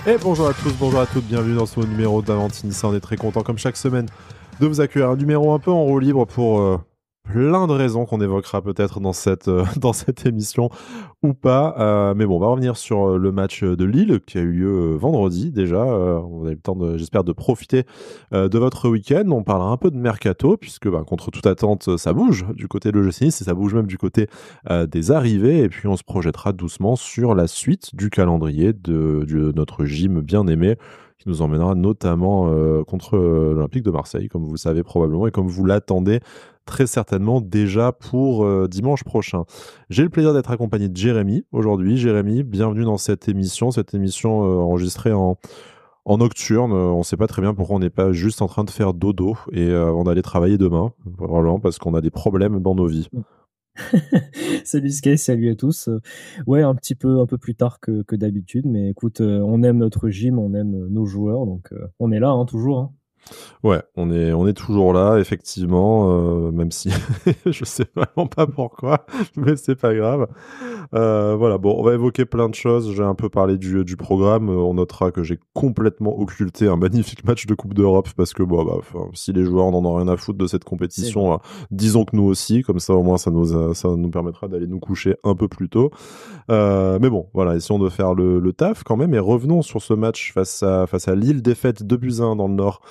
Et bonjour à tous, bonjour à toutes, bienvenue dans ce nouveau numéro d'Avantinissa. On est très content comme chaque semaine de vous accueillir. Un numéro un peu en roue libre pour plein de raisons qu'on évoquera peut-être dans dans cette émission ou pas. Mais bon, on va revenir sur le match de Lille qui a eu lieu vendredi déjà. On a eu le temps, j'espère, de profiter de votre week-end. On parlera un peu de Mercato puisque contre toute attente, ça bouge du côté de l'OGC Nice et ça bouge même du côté des arrivées. Et puis on se projettera doucement sur la suite du calendrier de notre gym bien aimé qui nous emmènera notamment contre l'Olympique de Marseille, comme vous le savez probablement et comme vous l'attendez très certainement déjà pour dimanche prochain. J'ai le plaisir d'être accompagné de Jérémy aujourd'hui. Jérémy, bienvenue dans cette émission enregistrée en nocturne. On ne sait pas très bien pourquoi on n'est pas juste en train de faire dodo et on allait travailler demain, probablement parce qu'on a des problèmes dans nos vies. Salut Sky, salut à tous. Ouais, un peu plus tard que d'habitude, mais écoute, on aime notre gym, on aime nos joueurs, donc on est là, toujours. Hein. Ouais, on est toujours là, effectivement, même si je sais vraiment pas pourquoi, mais c'est pas grave. Voilà, bon, on va évoquer plein de choses. J'ai un peu parlé du programme. On notera que j'ai complètement occulté un magnifique match de Coupe d'Europe parce que si les joueurs n'en ont rien à foutre de cette compétition, disons que nous aussi, comme ça au moins ça nous permettra d'aller nous coucher un peu plus tôt. Mais bon, voilà, essayons de faire le taf quand même et revenons sur ce match face à Lille, défaite 2-1 dans le Nord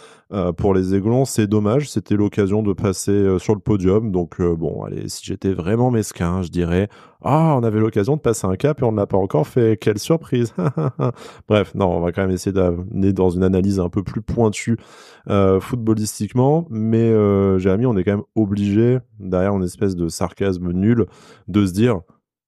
pour les Aiglons. C'est dommage, c'était l'occasion de passer sur le podium. Donc bon, allez, si j'étais vraiment mesquin, je dirais on avait l'occasion de passer un cap et on ne l'a pas encore fait. Quelle surprise. Bref, non, on va quand même essayer d'aller dans une analyse un peu plus pointue footballistiquement. Mais Jérémy, on est quand même obligé, derrière une espèce de sarcasme nul, de se dire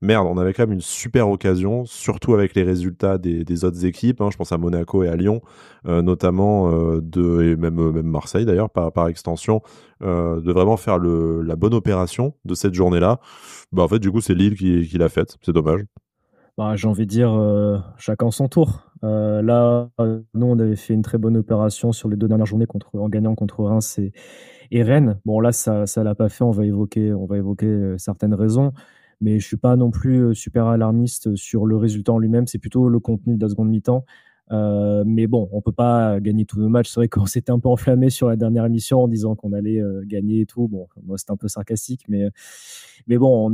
merde, on avait quand même une super occasion, surtout avec les résultats des autres équipes. Je pense à Monaco et à Lyon, notamment, et même Marseille d'ailleurs, par extension, de vraiment faire la bonne opération de cette journée-là. En fait, du coup, c'est Lille qui l'a faite. C'est dommage. J'ai envie de dire, chacun son tour. Là, nous, on avait fait une très bonne opération sur les 2 dernières journées en gagnant contre Reims et Rennes. Bon, là, ça l'a pas fait. On va évoquer certaines raisons. Mais je suis pas non plus super alarmiste sur le résultat en lui-même. C'est plutôt le contenu de la seconde mi-temps. Mais bon, on peut pas gagner tous nos matchs. C'est vrai qu'on s'était un peu enflammé sur la dernière émission en disant qu'on allait gagner et tout. Bon, moi c'était un peu sarcastique, mais bon,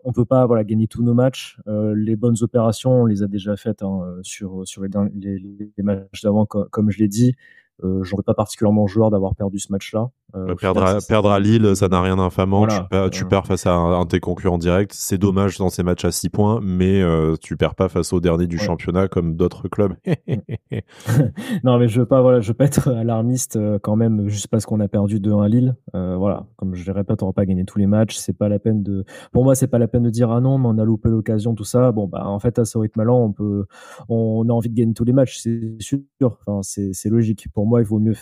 on peut pas gagner tous nos matchs. Les bonnes opérations, on les a déjà faites sur les matchs d'avant, comme je l'ai dit. J'en veux pas particulièrement joueur d'avoir perdu ce match-là. Perdre à Lille, ça n'a rien d'infamant. Voilà. Tu perds face à un de tes concurrents directs. C'est dommage dans ces matchs à 6 points, mais tu perds pas face au dernier du championnat comme d'autres clubs. Non, mais je veux pas être alarmiste quand même, juste parce qu'on a perdu 2-1 à Lille. Comme je le répète, on va pas gagner tous les matchs. Pour moi, c'est pas la peine de dire non, mais on a loupé l'occasion, tout ça. Bon, en fait, à ce rythme-là, on a envie de gagner tous les matchs, c'est sûr. Enfin, c'est logique. Pour moi, il vaut mieux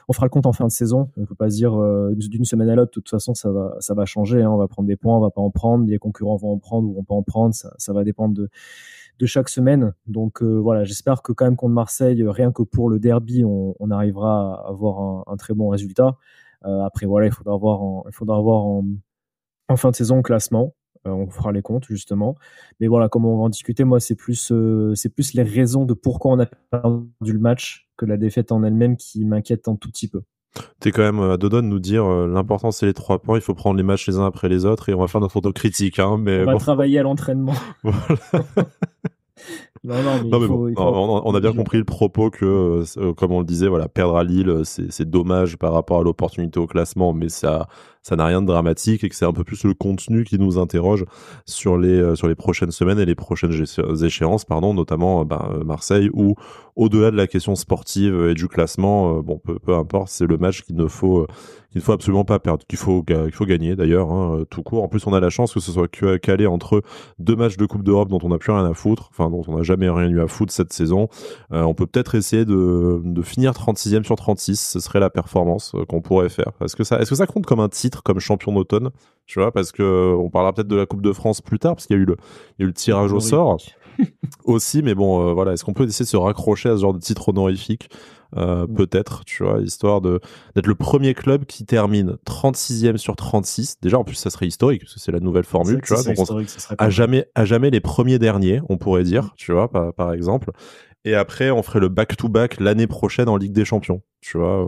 on fera le compte en fin de saison. On peut pas se dire d'une semaine à l'autre, de toute façon, ça va changer. On va prendre des points, on va pas en prendre. Les concurrents vont en prendre ou vont pas en prendre. Ça va dépendre de chaque semaine. Donc j'espère que quand même contre Marseille, rien que pour le derby, on arrivera à avoir un très bon résultat. Après, il faudra voir en fin de saison le classement. On fera les comptes justement. Mais comme on va en discuter, moi c'est plus les raisons de pourquoi on a perdu le match que la défaite en elle-même qui m'inquiète un tout petit peu. T'es quand même à deux doigts de nous dire l'important c'est les 3 points, il faut prendre les matchs les uns après les autres et on va faire notre autocritique. Mais on va travailler à l'entraînement. Voilà. On a bien compris le propos que, comme on le disait, perdre à Lille, c'est dommage par rapport à l'opportunité au classement, mais ça n'a rien de dramatique et que c'est un peu plus le contenu qui nous interroge sur les prochaines semaines et les prochaines échéances, notamment Marseille, où au-delà de la question sportive et du classement, peu importe, c'est le match qu'il ne faut absolument pas perdre, qu'il faut gagner d'ailleurs, tout court. En plus, on a la chance que ce soit calé entre 2 matchs de Coupe d'Europe dont on n'a plus rien à foutre, dont on n'a jamais rien eu à foutre cette saison. On peut peut-être essayer de finir 36e sur 36, ce serait la performance qu'on pourrait faire. Est-ce que ça compte comme un titre, comme champion d'automne, tu vois, parce que on parlera peut-être de la Coupe de France plus tard, parce qu'il y a eu le tirage au sort. Aussi, mais bon, voilà, est-ce qu'on peut essayer de se raccrocher à ce genre de titre honorifique? Peut-être, tu vois, histoire d'être le premier club qui termine 36e sur 36. Déjà, en plus, ça serait historique, parce que c'est la nouvelle C'est formule, vrai que tu vois. ça Donc, historique, ça serait pas mal. à jamais les premiers derniers, on pourrait dire, tu vois, par exemple. Et après, on ferait le back-to-back l'année prochaine en Ligue des Champions, tu vois,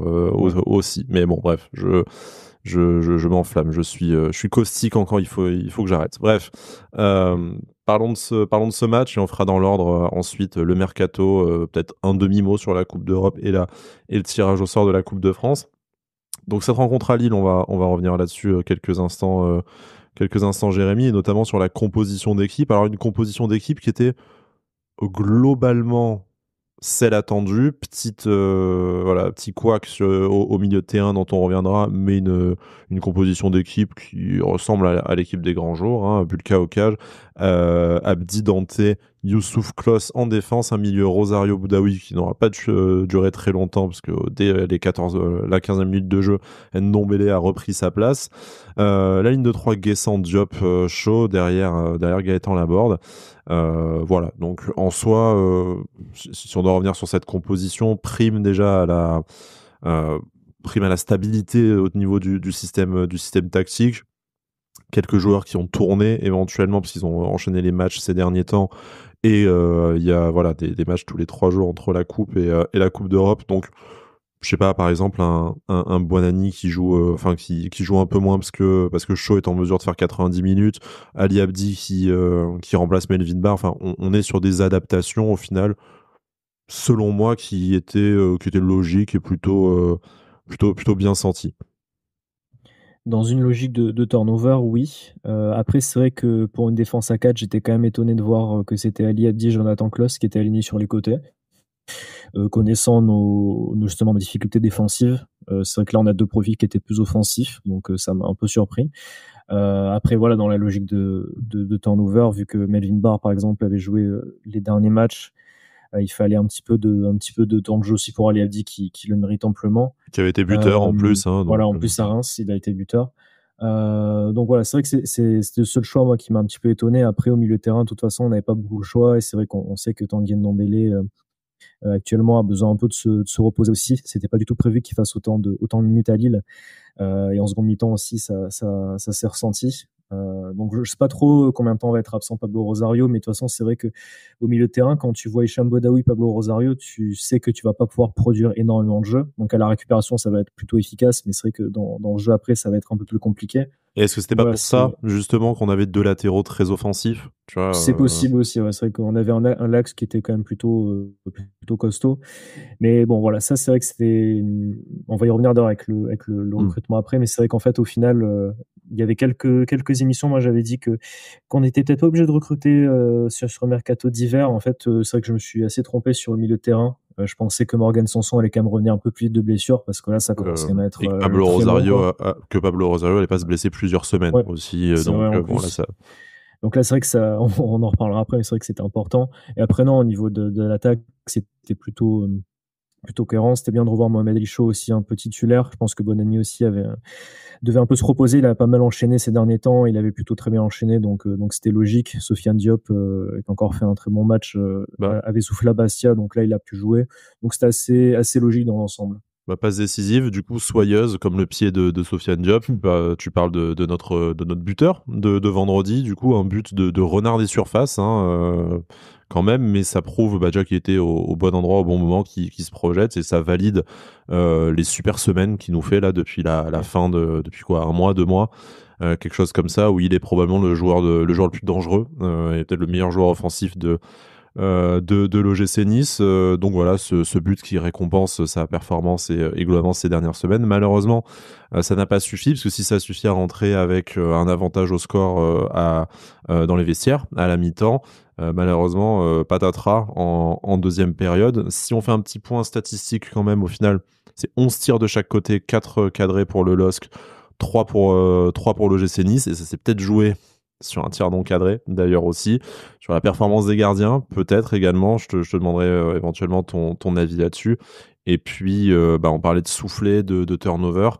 aussi. Mais bon, bref, je m'enflamme. Je suis caustique encore. Il faut que j'arrête. Bref, parlons de ce match et on fera dans l'ordre ensuite le mercato, peut-être un demi-mot sur la Coupe d'Europe et le tirage au sort de la Coupe de France. Donc cette rencontre à Lille, on va revenir là-dessus quelques instants, Jérémy, et notamment sur la composition d'équipe. Alors une composition d'équipe qui était globalement celle attendue, petit couac au milieu de terrain dont on reviendra, mais une composition d'équipe qui ressemble à l'équipe des grands jours, hein. Bulka au cage, Abdi Dante, Youssouf Klos en défense, un milieu Rosario Boudaoui qui n'aura pas duré très longtemps parce que dès la 15e minute de jeu, Ndombele a repris sa place. La ligne de 3, Guessant, Diop, Shaw derrière Gaëtan Laborde. Voilà, donc en soi, si on doit revenir sur cette composition, prime déjà prime à la stabilité au niveau du système tactique. Quelques joueurs qui ont tourné éventuellement parce qu'ils ont enchaîné les matchs ces derniers temps, et il y a voilà des matchs tous les 3 jours entre la coupe et la Coupe d'Europe. Donc je sais pas, par exemple un Buonanni qui joue qui joue un peu moins parce que Shaw est en mesure de faire 90 minutes, Ali Abdi qui remplace Melvin Barr. Enfin, on est sur des adaptations au final, selon moi, qui étaient logiques et plutôt bien senties. Dans une logique de turnover, oui. Après, c'est vrai que pour une défense à 4, j'étais quand même étonné de voir que c'était Ali Abdi et Jonathan Klaus qui étaient alignés sur les côtés. Connaissant justement nos difficultés défensives, c'est vrai que là, on a deux profils qui étaient plus offensifs, donc ça m'a un peu surpris. Après, voilà, dans la logique de turnover, vu que Melvin Barr, par exemple, avait joué les derniers matchs, il fallait un petit peu de temps de jeu aussi pour Ali Abdi qui le mérite amplement. Qui avait été buteur en plus. Hein, voilà, donc, en plus à Reims, il a été buteur. Donc voilà, c'est vrai que c'était le seul choix moi qui m'a un petit peu étonné. Après, au milieu de terrain, de toute façon, on n'avait pas beaucoup de choix et c'est vrai qu'on sait que Tanguy Ndombele actuellement a besoin un peu de se reposer aussi. C'était pas du tout prévu qu'il fasse autant de minutes à Lille. Et en seconde mi-temps aussi, ça s'est ressenti. Donc je sais pas trop combien de temps va être absent Pablo Rosario, mais de toute façon c'est vrai que au milieu de terrain, quand tu vois Hicham Boudaoui, Pablo Rosario, tu sais que tu vas pas pouvoir produire énormément de jeu. Donc à la récupération ça va être plutôt efficace, mais c'est vrai que dans le jeu après ça va être un peu plus compliqué. et est-ce que c'était Donc pas voilà, pour ça justement qu'on avait deux latéraux très offensifs, tu vois, c'est possible aussi. Ouais. C'est vrai qu'on avait un Lax qui était quand même plutôt costaud. Mais bon, voilà, ça, c'est vrai que c'était. On va y revenir d'ailleurs avec le recrutement après, mais c'est vrai qu'en fait, au final, il y avait quelques émissions. Moi, j'avais dit qu'on était peut-être pas obligé de recruter sur le mercato d'hiver. En fait, c'est vrai que je me suis assez trompé sur le milieu de terrain. Je pensais que Morgan Sanson allait quand même revenir un peu plus vite de blessure parce que là, ça commence quand même à être. Et que Pablo Rosario allait pas se Ouais. blesser plusieurs semaines Ouais, aussi. c'est Donc, vrai, en bon, plus. là, ça. Donc là, c'est vrai que ça, on en reparlera après, mais c'est vrai que c'était important. Et après, non, au niveau de l'attaque, c'était plutôt cohérent. C'était bien de revoir Mohamed Ali Chaud aussi un peu titulaire. Je pense que Bonani aussi devait un peu se reposer. Il a pas mal enchaîné ces derniers temps. Il avait plutôt très bien enchaîné, donc c'était logique. Sofiane Diop, qui a encore fait un très bon match, avait soufflé à Bastia, donc là il a pu jouer. Donc c'était assez logique dans l'ensemble. Passe décisive, du coup soyeuse comme le pied de Sofiane Diop. Tu parles de notre buteur de vendredi, du coup un but de renard des surfaces, hein, quand même, mais ça prouve déjà qu'il était au bon endroit au bon moment, qu'il se projette, et ça valide les super semaines qu'il nous fait là depuis la fin depuis quoi, un mois, 2 mois, quelque chose comme ça, où il est probablement le joueur le plus dangereux, et peut-être le meilleur joueur offensif de l'OGC Nice. Donc voilà, ce but qui récompense sa performance et globalement ces dernières semaines. Malheureusement, ça n'a pas suffi, parce que si ça suffit à rentrer avec un avantage au score dans les vestiaires à la mi-temps, malheureusement, patatras en deuxième période. Si on fait un petit point statistique quand même, au final, c'est 11 tirs de chaque côté, 4 cadrés pour le LOSC, 3 pour l'OGC Nice, et ça s'est peut-être joué sur un tir non cadré, d'ailleurs aussi. Sur la performance des gardiens, peut-être également. Je te demanderai éventuellement ton avis là-dessus. Et puis, on parlait de soufflet, de turnover.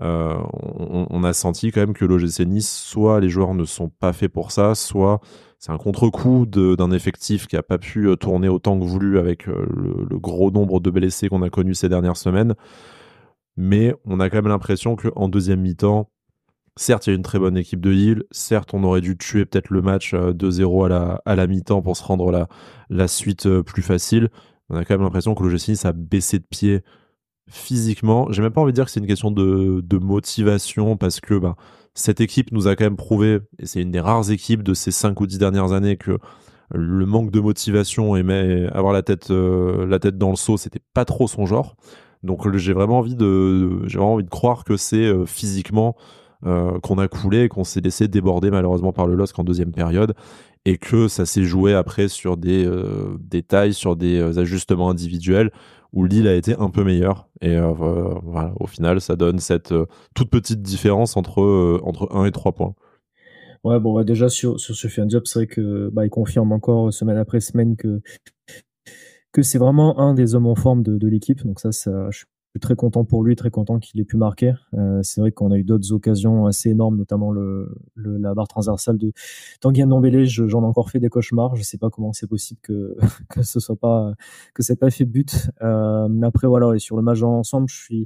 on a senti quand même que l'OGC Nice, soit les joueurs ne sont pas faits pour ça, soit c'est un contre-coup d'un effectif qui n'a pas pu tourner autant que voulu avec le gros nombre de blessés qu'on a connus ces dernières semaines. Mais on a quand même l'impression qu'en deuxième mi-temps, certes, il y a une très bonne équipe de Lille. Certes, on aurait dû tuer peut-être le match 2-0 à la mi-temps pour se rendre la suite plus facile. On a quand même l'impression que l'OGC Nice a baissé de pied physiquement. J'ai même pas envie de dire que c'est une question de motivation parce que cette équipe nous a quand même prouvé, et c'est une des rares équipes de ces 5 ou 10 dernières années, que le manque de motivation et avoir la tête dans le seau, c'était pas trop son genre. Donc j'ai vraiment envie de croire que c'est physiquement qu'on a coulé et qu'on s'est laissé déborder malheureusement par le LOSC en deuxième période, et que ça s'est joué après sur des détails, sur des ajustements individuels où Lille a été un peu meilleur. Et voilà, au final, ça donne cette toute petite différence entre 1 et 3 points. Ouais, bon, déjà sur Sofiane Diop, c'est vrai que il confirme encore semaine après semaine que c'est vraiment un des hommes en forme de l'équipe. Donc ça, je suis très content pour lui, très content qu'il ait pu marquer. C'est vrai qu'on a eu d'autres occasions assez énormes, notamment la barre transversale de Tanguy Ndombele. J'en ai encore fait des cauchemars. Je sais pas comment c'est possible que ce soit pas que ça n'ait pas fait but. Après voilà, et sur le match dans l'ensemble, je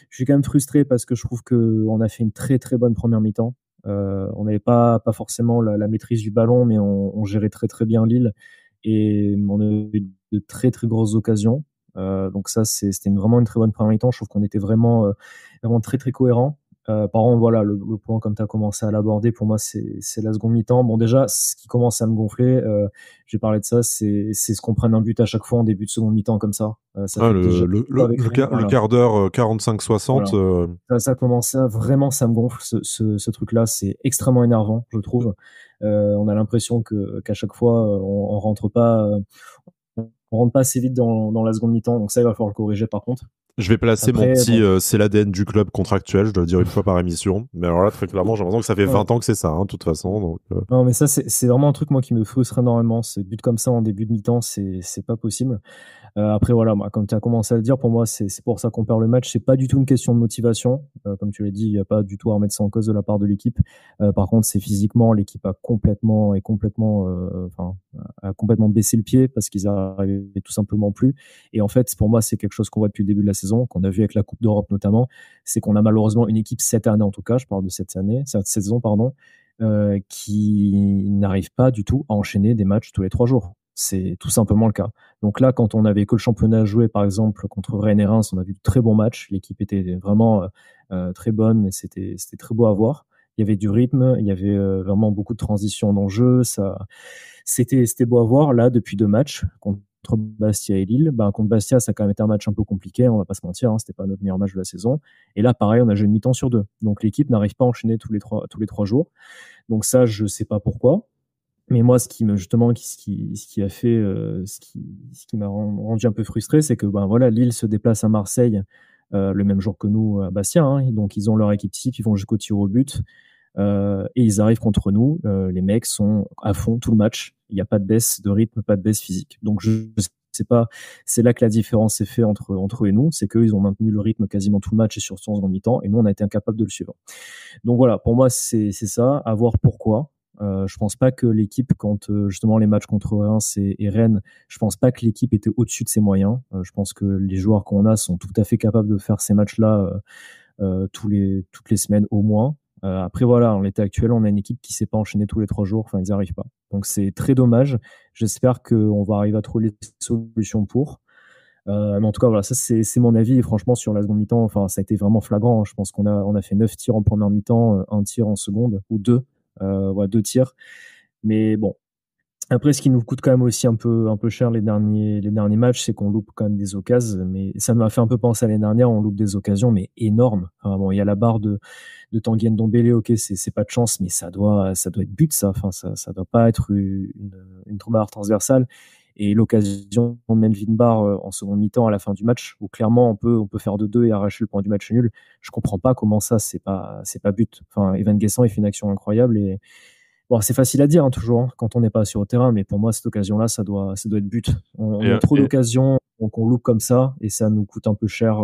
suis quand même frustré parce que je trouve que on a fait une très très bonne première mi-temps. On n'avait pas forcément la maîtrise du ballon, mais on gérait très très bien Lille et on a eu de très très grosses occasions. Donc ça, c'était vraiment une très bonne première mi-temps. Je trouve qu'on était vraiment très très cohérent. Par contre, voilà, le point, comme tu as commencé à l'aborder, pour moi, c'est la seconde mi-temps. Bon, déjà, ce qui commence à me gonfler, j'ai parlé de ça, c'est ce qu'on prenne un but à chaque fois en début de seconde mi-temps comme ça. Ça fait déjà le quart d'heure 45-60. Voilà. Ça commence à vraiment, ça me gonfle. Ce truc-là, c'est extrêmement énervant, je trouve. On a l'impression qu'à chaque fois, on rentre pas assez vite dans la seconde mi-temps. Donc ça, il va falloir le corriger par contre. Je vais placer mon petit c'est l'ADN du club contractuel, je dois le dire une fois par émission. Mais alors là, très clairement, j'ai l'impression que ça fait 20 ans que c'est ça, de toute façon. Donc, Non, mais ça, c'est vraiment un truc, moi, qui me frustre énormément. Ces buts comme ça en début de mi-temps, c'est pas possible. Après, voilà, moi, comme tu as commencé à le dire, pour moi, c'est pour ça qu'on perd le match. C'est pas du tout une question de motivation. Comme tu l'as dit, il n'y a pas du tout à remettre ça en cause de la part de l'équipe. Par contre, c'est physiquement, l'équipe a complètement baissé le pied parce qu'ils arrivaient tout simplement plus. Et en fait, pour moi, c'est quelque chose qu'on voit depuis le début de la saison, qu'on a vu avec la Coupe d'Europe notamment. C'est qu'on a malheureusement une équipe cette année, en tout cas, je parle de cette saison, pardon, qui n'arrive pas du tout à enchaîner des matchs tous les 3 jours. C'est tout simplement le cas. Donc là, quand on avait que le championnat à jouer, par exemple, contre Rennes et Reims, on a vu de très bons matchs. L'équipe était vraiment très bonne et c'était très beau à voir. Il y avait du rythme, il y avait vraiment beaucoup de transitions dans le jeu. C'était beau à voir. Là, depuis 2 matchs, contre Bastia et Lille, contre Bastia, ça a quand même été un match un peu compliqué, on va pas se mentir, hein, c'était pas notre meilleur match de la saison. Et là, pareil, on a joué une mi-temps sur 2. Donc l'équipe n'arrive pas à enchaîner tous les 3 jours. Donc ça, je sais pas pourquoi. Mais moi, ce qui m'a rendu un peu frustré, c'est que voilà, Lille se déplace à Marseille le même jour que nous à Bastia, hein, donc ils ont leur équipe type, ils vont jusqu'au tir au but et ils arrivent contre nous. Les mecs sont à fond tout le match. Il n'y a pas de baisse de rythme, pas de baisse physique. Donc je sais pas, c'est là que la différence s'est faite entre eux et nous, c'est qu'eux ils ont maintenu le rythme quasiment tout le match et sur son seconde mi-temps, et nous on a été incapable de le suivre. Donc voilà, pour moi c'est ça, à voir pourquoi. Je pense pas que l'équipe, quand justement les matchs contre Reims et Rennes, je pense pas que l'équipe était au-dessus de ses moyens. Je pense que les joueurs qu'on a sont tout à fait capables de faire ces matchs-là toutes les semaines au moins. Après voilà, en l'état actuel, on a une équipe qui ne sait pas enchaîner tous les 3 jours. Enfin, ils n'y arrivent pas. Donc c'est très dommage. J'espère qu'on va arriver à trouver des solutions pour. Mais en tout cas, voilà, ça c'est mon avis. Et franchement, sur la seconde mi-temps, enfin, ça a été vraiment flagrant. Je pense qu'on a fait 9 tirs en première mi-temps, 1 tir en seconde, ou 2. 2 tirs. Mais bon. Après, ce qui nous coûte quand même aussi un peu cher les derniers matchs, c'est qu'on loupe quand même des occasions. Mais ça m'a fait un peu penser à l'année dernière, on loupe des occasions, mais énormes. Enfin, bon, il y a la barre de Tanguy Ndombele, ok, c'est pas de chance, mais ça doit être but, ça. Enfin, ça doit pas être une barre transversale. Et l'occasion de Melvin Barr en seconde mi-temps à la fin du match, où clairement on peut faire de 2 et arracher le point du match nul. Je comprends pas comment ça, c'est pas but. Enfin, Evan Guessant, il fait une action incroyable et bon, c'est facile à dire, hein, toujours, hein, quand on n'est pas sur le terrain, mais pour moi, cette occasion-là, ça doit être but. On a trop d'occasions, donc on loupe comme ça, et ça nous coûte un peu cher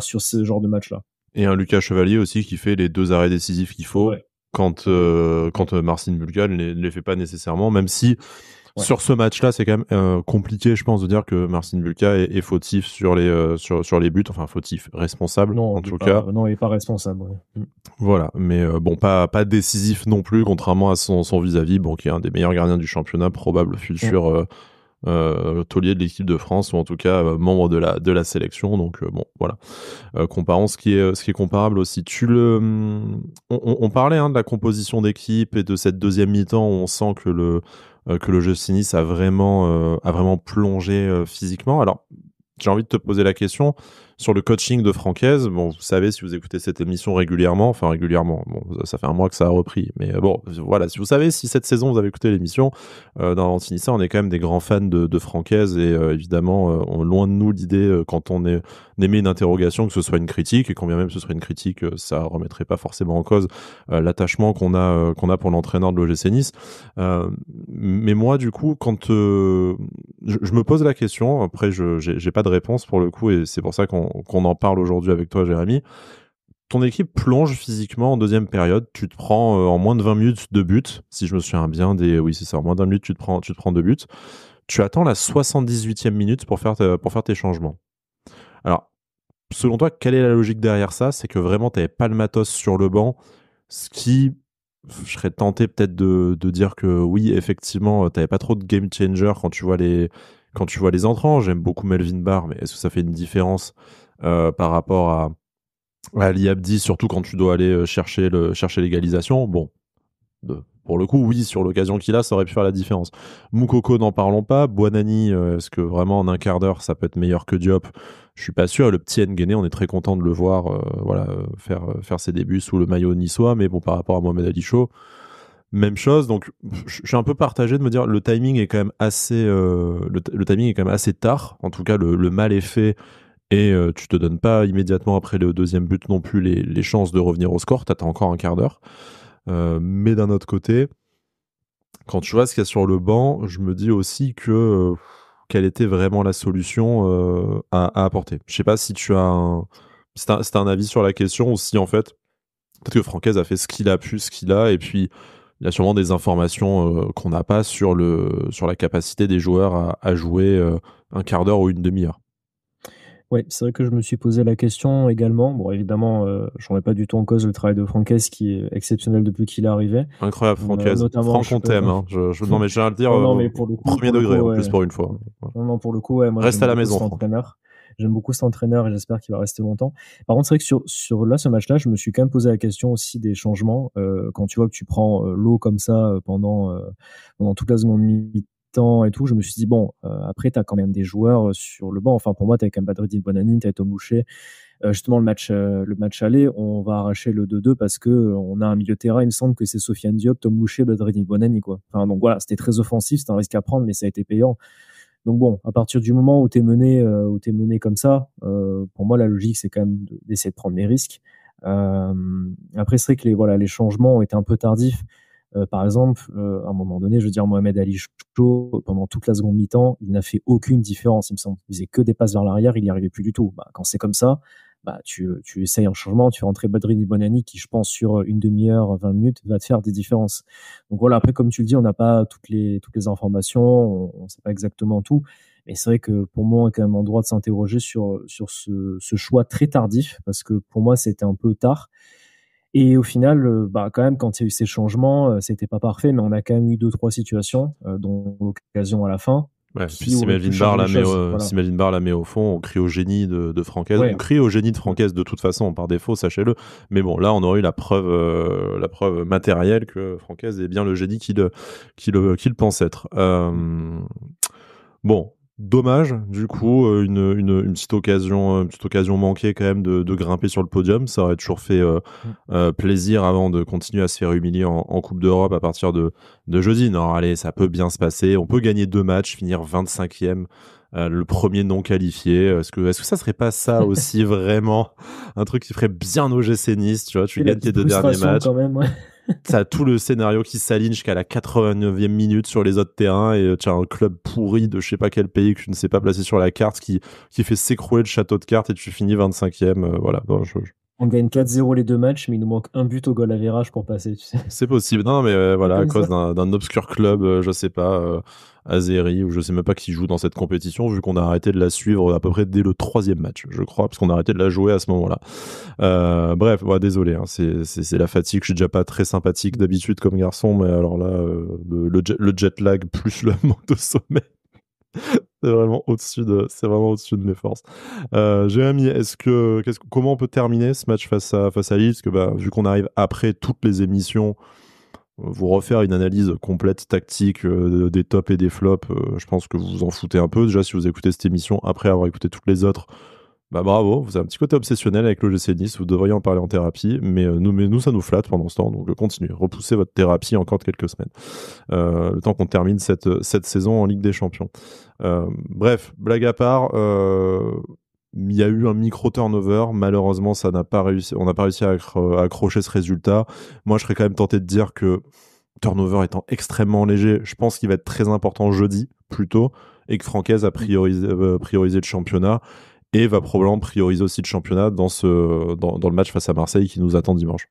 sur ce genre de match-là. Et un Lucas Chevalier aussi qui fait les 2 arrêts décisifs qu'il faut Ouais. quand Marcin Bulka ne les fait pas nécessairement, même si Ouais. sur ce match-là, c'est quand même compliqué, je pense, de dire que Marcin Bulka est fautif sur les buts, enfin fautif, responsable Non, en tout cas. Non, il est pas responsable. Ouais. Voilà, mais bon, pas décisif non plus, contrairement à son vis-à-vis, bon, qui est un des meilleurs gardiens du championnat, probable futur taulier de l'équipe de France, ou en tout cas membre de la sélection. Donc bon, voilà. Comparons ce qui est comparable aussi. On parlait de la composition d'équipe et de cette deuxième mi-temps où on sent que le GC Nice a vraiment plongé physiquement. Alors, j'ai envie de te poser la question sur le coaching de Francaise. Bon, vous savez, si vous écoutez cette émission régulièrement, bon, ça fait un mois que ça a repris, mais bon, voilà, si vous savez, si cette saison vous avez écouté l'émission, dans Antinissa, on est quand même des grands fans de Francaise et évidemment, loin de nous l'idée, quand on émet une interrogation, que ce soit une critique, et quand bien même ce serait une critique, ça remettrait pas forcément en cause l'attachement qu'on a pour l'entraîneur de l'OGC Nice. Mais moi, du coup, quand je me pose la question, après, j'ai pas de réponse pour le coup, et c'est pour ça qu'on en parle aujourd'hui avec toi, Jérémy. Ton équipe plonge physiquement en deuxième période. Tu te prends en moins de 20 minutes 2 buts. Si je me souviens bien, oui, c'est ça, en moins de 20 minutes, tu te prends 2 buts. Tu attends la 78e minute pour faire tes changements. Alors, selon toi, quelle est la logique derrière ça? C'est que vraiment, tu n'avais pas le matos sur le banc, ce qui, je serais tenté peut-être de dire que oui, effectivement, tu n'avais pas trop de game changer quand tu vois les entrants. J'aime beaucoup Melvin Barr, mais est-ce que ça fait une différence par rapport à Ali Abdi, surtout quand tu dois aller chercher l'égalisation? Bon, pour le coup, oui, sur l'occasion qu'il a, ça aurait pu faire la différence. Moukoko, n'en parlons pas. Buonani, est-ce que vraiment en un quart d'heure, ça peut être meilleur que Diop? Je suis pas sûr. Le petit Nguené, on est très content de le voir faire ses débuts sous le maillot niçois, mais bon, par rapport à Mohamed Ali Chaud, même chose. Donc, je suis un peu partagé de me dire le timing est quand même le timing est quand même assez tard. En tout cas, le mal est fait. Et tu te donnes pas immédiatement après le deuxième but non plus les chances de revenir au score. T'attends encore un quart d'heure. Mais d'un autre côté, quand tu vois ce qu'il y a sur le banc, je me dis aussi que quelle était vraiment la solution à apporter. Je sais pas si tu as c'est un avis sur la question, ou si en fait, peut-être que Francaise a fait ce qu'il a pu, ce qu'il a, et puis il y a sûrement des informations qu'on n'a pas sur la capacité des joueurs à jouer un quart d'heure ou une demi-heure. Ouais, c'est vrai que je me suis posé la question également. Bon, évidemment, je remets pas du tout en cause le travail de Francaise qui est exceptionnel depuis qu'il est arrivé. Incroyable, Francaise. Notamment, Franck, on t'aime. Hein. Non, mais j'ai à le dire non, mais pour le coup, premier degré, en ouais. plus, pour une fois. Non, pour le coup, ouais, moi, Reste à la maison, cet entraîneur. J'aime beaucoup cet entraîneur et j'espère qu'il va rester longtemps. Par contre, c'est vrai que sur là, ce match-là, je me suis quand même posé la question aussi des changements. Quand tu vois que tu prends l'eau comme ça pendant toute la seconde mi-temps et tout, je me suis dit, bon, après, tu as quand même des joueurs sur le banc. Enfin, pour moi, tu as quand même Badreddine Bonani, tu as Tom Boucher. Justement, le match aller, on va arracher le 2-2 parce que on a un milieu de terrain. Il me semble que c'est Sofiane Diop, Tom Boucher, Badreddine Bonani, quoi. Enfin, donc voilà, c'était très offensif, c'était un risque à prendre, mais ça a été payant. Donc bon, à partir du moment où tu es mené comme ça, pour moi la logique c'est quand même d'essayer de prendre les risques. Après c'est vrai que les changements ont été un peu tardifs. Par exemple, à un moment donné, je veux dire Mohamed Ali Chaud pendant toute la seconde mi-temps, il n'a fait aucune différence, il me semble. Il faisait que des passes vers l'arrière, il n'y arrivait plus du tout. Quand c'est comme ça, tu essayes un changement, tu fais rentrer Badrini Bonani qui, je pense, sur une demi-heure, 20 minutes, va te faire des différences. Donc voilà, après, comme tu le dis, on n'a pas toutes les informations, on ne sait pas exactement tout. Mais c'est vrai que pour moi, on est quand même en droit de s'interroger sur ce choix très tardif, parce que pour moi, c'était un peu tard. Et au final, quand même, quand il y a eu ces changements, c'était pas parfait, mais on a quand même eu 2-3 situations, dont l'occasion à la fin. Ouais, puis si Melvin Barr la met au fond, on crie au génie de Francaise. Ouais. On crie au génie de Francaise de toute façon, par défaut, sachez-le. Mais bon, là, on aurait eu la preuve matérielle que Francaise est bien le génie qu'il pense être. Bon, dommage, du coup, une petite occasion manquée quand même de grimper sur le podium. Ça aurait toujours fait plaisir avant de continuer à se faire humilier en Coupe d'Europe à partir de jeudi. Non, allez, ça peut bien se passer. On peut gagner 2 matchs, finir 25e. Le premier non qualifié. Est-ce que ça serait pas ça aussi vraiment un truc qui ferait bien au GC Nice, tu vois, tu gagnes tes 2 derniers matchs. Quand même, ouais. T'as tout le scénario qui s'aligne jusqu'à la 89e minute sur les autres terrains et tu as un club pourri de je sais pas quel pays que tu ne sais pas placer sur la carte qui fait s'écrouler le château de cartes et tu finis 25e. Voilà. Non, On gagne 4-0 les 2 matchs, mais il nous manque un but au goal average pour passer, tu sais? C'est possible. Non, mais C'est voilà, à comme cause ça. d'un obscur club, je sais pas, Azeri, ou je sais même pas qui joue dans cette compétition, vu qu'on a arrêté de la suivre à peu près dès le 3e match, je crois, parce qu'on a arrêté de la jouer à ce moment-là. Bref, ouais, désolé, hein, c'est la fatigue. Je suis déjà pas très sympathique d'habitude comme garçon, mais alors là, le jet lag plus le manque de sommeil, c'est vraiment au-dessus de mes forces. Jérémy, comment on peut terminer ce match face à Lille? Parce que bah, vu qu'on arrive après toutes les émissions, vous refaire une analyse complète tactique des tops et des flops, je pense que vous vous en foutez un peu. Déjà, si vous écoutez cette émission après avoir écouté toutes les autres, bah bravo, vous avez un petit côté obsessionnel avec l'OGC Nice, vous devriez en parler en thérapie, mais nous, ça nous flatte pendant ce temps, donc continuez, repoussez votre thérapie encore de quelques semaines, le temps qu'on termine cette saison en Ligue des Champions. Bref, blague à part, il y a eu un micro-turnover, malheureusement on n'a pas réussi à accrocher ce résultat. Moi je serais quand même tenté de dire que turnover étant extrêmement léger, je pense qu'il va être très important jeudi, plutôt, et que Francaise a priorisé le championnat, et va probablement prioriser aussi le championnat dans le match face à Marseille qui nous attend dimanche.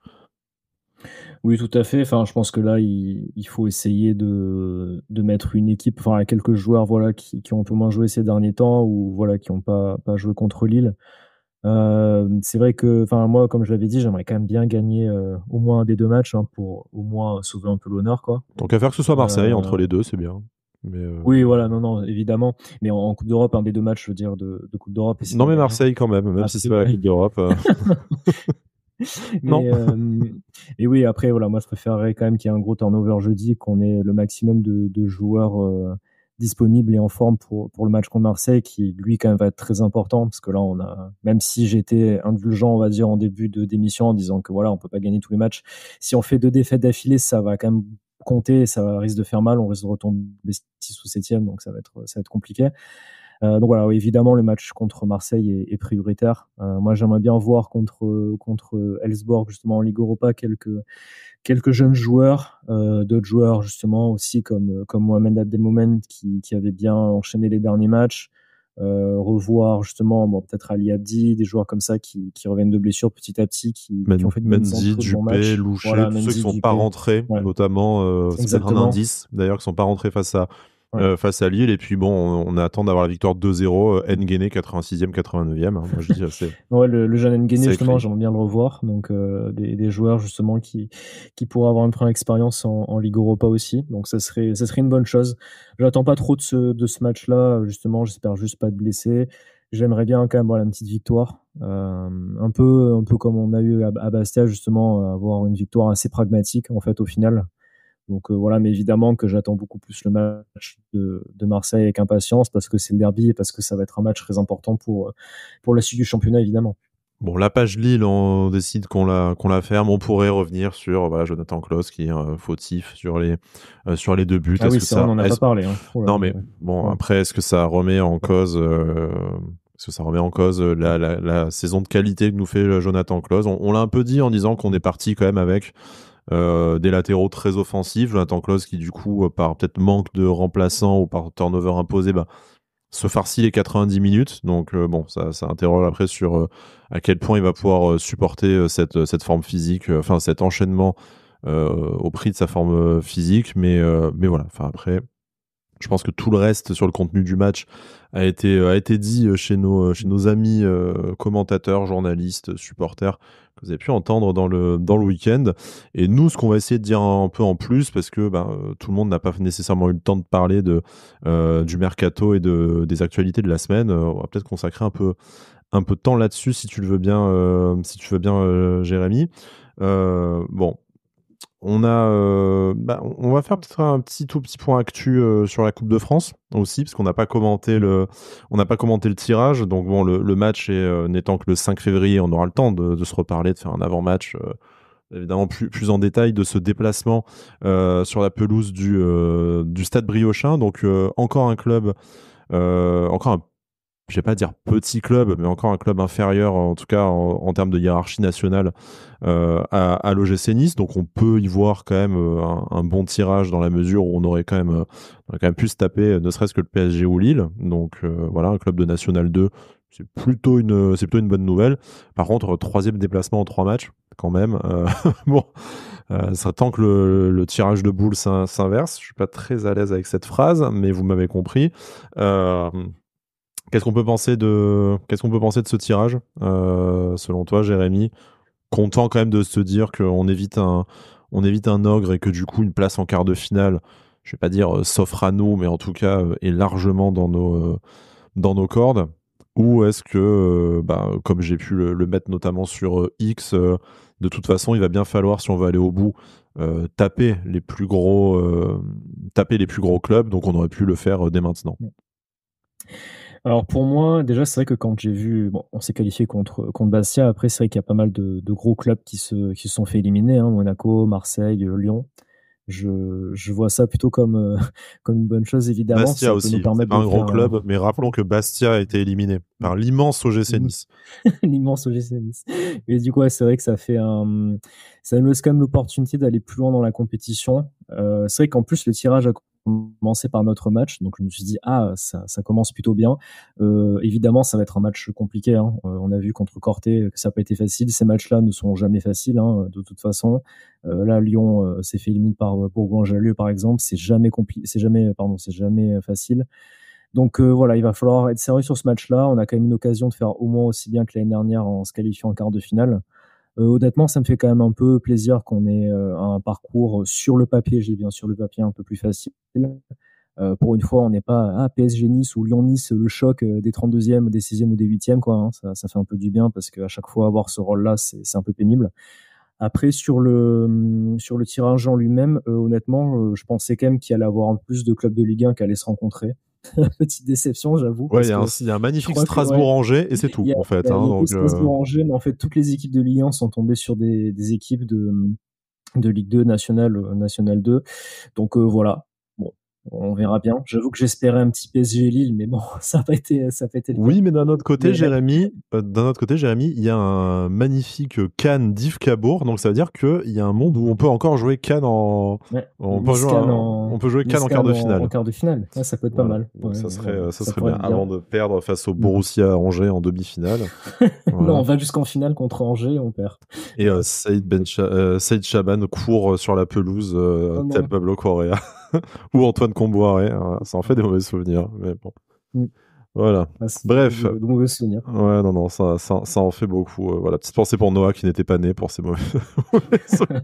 Oui, tout à fait. Enfin, je pense que là, il faut essayer de mettre une équipe, enfin, à quelques joueurs, voilà, qui ont un peu moins joué ces derniers temps ou voilà, qui n'ont pas joué contre Lille. C'est vrai que, enfin, moi, comme je l'avais dit, j'aimerais quand même bien gagner au moins un des 2 matchs, hein, pour au moins sauver un peu l'honneur, quoi. Donc à faire que ce soit Marseille, Euh, entre les deux, c'est bien. Mais oui, voilà, non, non, évidemment. Mais en Coupe d'Europe, un des 2 matchs, je veux dire, de Coupe d'Europe, essayer non, d'en mais gagner un. Marseille quand même si c'est Après, pas la ouais. Coupe d'Europe. Non. Mais, oui, après, voilà, moi, je préférerais quand même qu'il y ait un gros turnover jeudi, qu'on ait le maximum de joueurs disponibles et en forme pour le match contre Marseille, qui, lui, quand même, va être très important, parce que là, même si j'étais indulgent, on va dire, en début d'émission, en disant que voilà, on peut pas gagner tous les matchs, si on fait 2 défaites d'affilée, ça va quand même compter, ça risque de faire mal, on risque de retomber 6 ou 7e, donc ça va être compliqué. Donc voilà, oui, évidemment, le match contre Marseille est prioritaire. Moi, j'aimerais bien voir contre Elfsborg, justement, en Ligue Europa, quelques jeunes joueurs, d'autres joueurs, justement, aussi, comme Mohamed Abdelmomen, qui avait bien enchaîné les derniers matchs. Revoir, justement, bon, peut-être Ali Abdi, des joueurs comme ça qui reviennent de blessures petit à petit, qui ont fait de bonnes Mendy, entrées, de bons Dupé, matchs. Louché, Voilà, tous ceux qui Mendy, sont pas Dupé. rentrés, Ouais, notamment, c'est peut-être un exactement. indice d'ailleurs, qui sont pas rentrés Ouais. face à Lille. Et puis bon, on attend d'avoir la victoire 2-0, Nguené 86e, 89e. Hein. Moi je dis Ouais, le jeune Nguené, c'est justement, écrit. j'aimerais bien le revoir. Donc, des joueurs, justement, qui pourraient avoir une première expérience en Ligue Europa aussi. Donc, ça serait une bonne chose. J'attends pas trop de ce match-là, justement. J'espère juste pas de blessés. J'aimerais bien, quand même, voilà, une petite victoire. Un peu comme on a eu à Bastia, justement, avoir une victoire assez pragmatique, en fait, au final. Donc, voilà, mais évidemment que j'attends beaucoup plus le match de Marseille avec impatience, parce que c'est le derby et parce que ça va être un match très important pour la suite du championnat, évidemment. Bon, la page Lille, on décide qu'on la ferme. On pourrait revenir sur voilà, Jonathan Klaus qui est fautif sur les 2 buts. Ah oui, c'est vrai, on n'en a pas parlé, hein. Oh là Non, là, mais ouais. bon, Ouais. après, est-ce que ça remet en cause la saison de qualité que nous fait Jonathan Klaus? On l'a un peu dit en disant qu'on est parti quand même avec des latéraux très offensifs. Jonathan Klaus qui, du coup, par peut-être manque de remplaçants ou par turnover imposé, bah, se farcit les 90 minutes. Donc, bon, ça interroge après sur à quel point il va pouvoir supporter cette forme physique, enfin, cet enchaînement au prix de sa forme physique. Mais voilà, enfin, après, je pense que tout le reste sur le contenu du match a été dit chez nos amis commentateurs, journalistes, supporters, que vous avez pu entendre dans le week-end. Et nous, ce qu'on va essayer de dire un peu en plus, parce que tout le monde n'a pas nécessairement eu le temps de parler du mercato et des actualités de la semaine, on va peut-être consacrer un peu de temps là-dessus, si tu le veux bien, Jérémy. Bon, on va faire peut-être un tout petit point actu sur la Coupe de France aussi, parce qu'on n'a pas commenté le tirage. Donc bon, le match n'étant que le 5 février, on aura le temps de se reparler, de faire un avant-match évidemment plus en détail de ce déplacement sur la pelouse du Stade Briochin. Donc encore un club, encore un, je vais pas dire petit club, mais encore un club inférieur, en tout cas en termes de hiérarchie nationale, à l'OGC Nice. Donc on peut y voir quand même un bon tirage, dans la mesure où on aurait quand même pu se taper ne serait-ce que le PSG ou Lille. Donc voilà, un club de National 2, c'est plutôt une bonne nouvelle. Par contre, troisième déplacement en 3 matchs, quand même. Bon, ça tant que le tirage de boules s'inverse. Je suis pas très à l'aise avec cette phrase, mais vous m'avez compris. Qu'est-ce qu'on peut penser de ce tirage, selon toi, Jérémy? Content quand même de se dire qu'on évite un ogre et que du coup une place en quart de finale, je vais pas dire s'offre à nous, mais en tout cas est largement dans nos cordes. Ou est-ce que, comme j'ai pu le mettre notamment sur X, de toute façon, il va bien falloir, si on veut aller au bout, taper les plus gros clubs, donc on aurait pu le faire dès maintenant. Alors pour moi, déjà, c'est vrai que quand j'ai vu, bon, on s'est qualifié contre Bastia. Après, c'est vrai qu'il y a pas mal de gros clubs qui se sont fait éliminer, hein, Monaco, Marseille, Lyon. Je vois ça plutôt comme, comme une bonne chose, évidemment. Bastia Ça peut nous aussi, c'est permettre pas de un gros faire club, mais rappelons que Bastia a été éliminé par l'immense OGC Nice. l'immense OGC Nice. Et du coup, ouais, c'est vrai que ça nous laisse quand même l'opportunité d'aller plus loin dans la compétition. C'est vrai qu'en plus, le tirage a commencé par notre match, donc je me suis dit, ça commence plutôt bien. Évidemment, ça va être un match compliqué, hein. On a vu contre Corté que ça n'a pas été facile. Ces matchs-là ne sont jamais faciles, hein, de toute façon. Là, Lyon s'est fait éliminer par Bourgoin-Jallieu, par exemple. C'est jamais facile. Donc voilà, il va falloir être sérieux sur ce match-là. On a quand même une occasion de faire au moins aussi bien que l'année dernière en se qualifiant en quart de finale. Honnêtement, ça me fait quand même un peu plaisir qu'on ait un parcours sur le papier, j'ai bien sur le papier, un peu plus facile. Pour une fois, on n'est pas PSG Nice ou Lyon Nice, le choc des 32e, des 6e ou des 8e, quoi, hein. Ça fait un peu du bien parce qu'à chaque fois avoir ce rôle-là, c'est un peu pénible. Après, sur le tirage en lui-même, honnêtement, je pensais quand même qu'il allait avoir un plus de clubs de Ligue 1 qui allaient se rencontrer. Petite déception, j'avoue. Ouais, Parce que il y a un je magnifique crois que, ouais, Strasbourg-Angers et c'est tout, il y a, en fait. il y a Donc, Strasbourg-Angers, mais en fait, toutes les équipes de Ligue 1 sont tombées sur des équipes de Ligue 2 National 2. Donc voilà. Bon, on verra bien. J'avoue que j'espérais un petit PSG Lille, mais bon, ça n'a pas été le cas. oui, mais d'un autre côté, Mais Jérémy, il y a un magnifique Cannes d'Yves Cabourg, donc ça veut dire qu'il y a un monde où on peut encore jouer Cannes ouais, on peut jouer Cannes en quart de finale. En quart de finale. Ouais, ça peut être pas mal. Donc Ouais, ça serait pourrait bien. être Avant de perdre face au Borussia Angers en demi-finale. Voilà. Non, on va jusqu'en finale contre Angers et on perd. Et Saïd Chaban court sur la pelouse, tel Pablo Correa ou Antoine Comboiré. Ça en fait des mauvais souvenirs, mais bon. Voilà. Bref. De mauvais souvenirs. Ouais, non, ça en fait beaucoup. Voilà, petite pensée pour Noah qui n'était pas né pour ces mauvais souvenirs.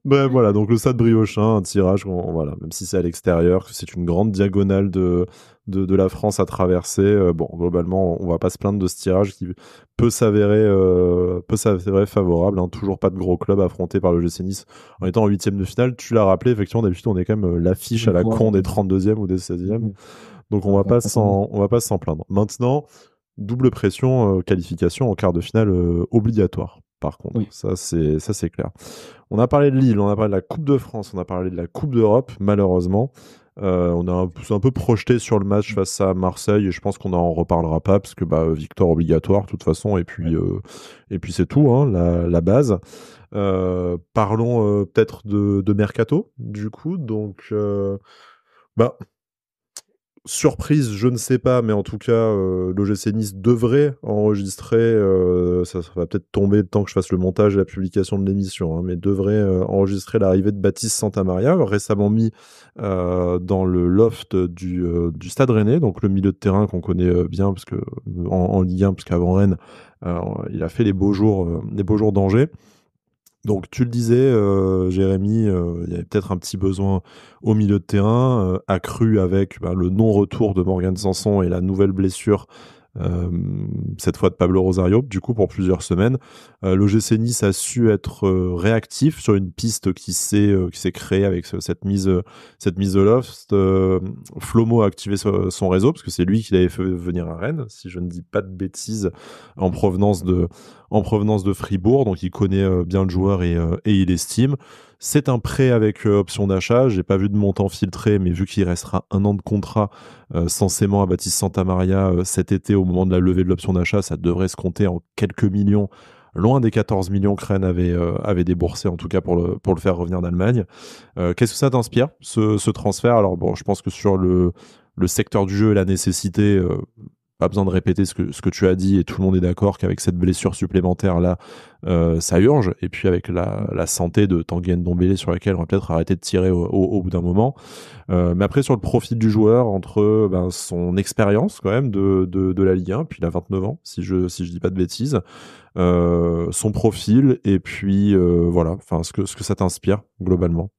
Bref, voilà, donc le Stade Briochin, un tirage, voilà, même si c'est à l'extérieur, c'est une grande diagonale de la France à traverser. Bon, globalement, on va pas se plaindre de ce tirage qui peut s'avérer favorable. Hein. Toujours pas de gros club affronté par le GC Nice en étant en 8e de finale. Tu l'as rappelé, effectivement, d'habitude, on est quand même l'affiche à la con des 32e ou des 16e. Donc on va pas s'en plaindre. Maintenant, double pression, qualification en quart de finale obligatoire. Par contre, ça c'est clair. On a parlé de Lille, on a parlé de la Coupe de France, on a parlé de la Coupe d'Europe. Malheureusement, on a un peu projeté sur le match face à Marseille et je pense qu'on n'en reparlera pas parce que victoire obligatoire de toute façon et puis c'est tout, hein, la base. Parlons peut-être de Mercato du coup. Donc surprise, je ne sais pas, mais en tout cas, l'OGC Nice devrait enregistrer, ça va peut-être tomber le temps que je fasse le montage et la publication de l'émission, hein, mais devrait enregistrer l'arrivée de Baptiste Santamaria, récemment mis dans le loft du Stade Rennais, donc le milieu de terrain qu'on connaît bien parce que, en Ligue 1, parce qu'avant Rennes, il a fait les beaux jours d'Angers. Donc tu le disais, Jérémy, il y avait peut-être un petit besoin au milieu de terrain, accru avec le non-retour de Morgan Sanson et la nouvelle blessure, cette fois de Pablo Rosario, du coup pour plusieurs semaines. L'OGC Nice a su être réactif sur une piste qui s'est créée avec cette mise au loft. Flomo a activé son réseau, parce que c'est lui qui l'avait fait venir à Rennes, si je ne dis pas de bêtises, en provenance de Fribourg, donc il connaît bien le joueur et il estime. C'est un prêt avec option d'achat. J'ai pas vu de montant filtré, mais vu qu'il restera 1 an de contrat censément à Baptiste Santamaria cet été au moment de la levée de l'option d'achat, ça devrait se compter en quelques millions, loin des 14 millions que Rennes avait déboursé en tout cas pour le faire revenir d'Allemagne. Qu'est-ce que ça t'inspire, ce transfert? Alors bon, je pense que sur le secteur du jeu et la nécessité, pas besoin de répéter ce que tu as dit, et tout le monde est d'accord qu'avec cette blessure supplémentaire là, ça urge. Et puis avec la santé de Tanguy Ndombele, sur laquelle on va peut-être arrêter de tirer au bout d'un moment. Mais après, sur le profil du joueur, entre son expérience quand même de la Ligue 1, puis il a 29 ans, si je dis pas de bêtises, son profil, et puis voilà, enfin ce que ça t'inspire globalement.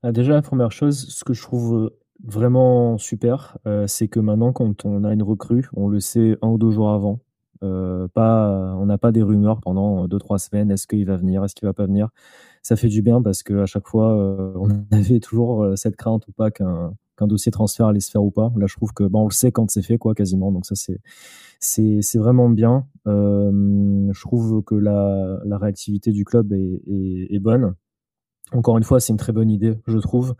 Déjà, la première chose, ce que je trouve, vraiment super, c'est que maintenant quand on a une recrue, on le sait 1 ou 2 jours avant. On n'a pas des rumeurs pendant 2-3 semaines. Est-ce qu'il va venir? Est-ce qu'il va pas venir? Ça fait du bien parce qu'à chaque fois, on avait toujours, cette crainte ou pas qu'un dossier transfert allait se faire ou pas. Là, je trouve que, on le sait quand c'est fait quoi, quasiment, donc ça c'est vraiment bien. Je trouve que la réactivité du club est bonne. Encore une fois, c'est une très bonne idée, je trouve,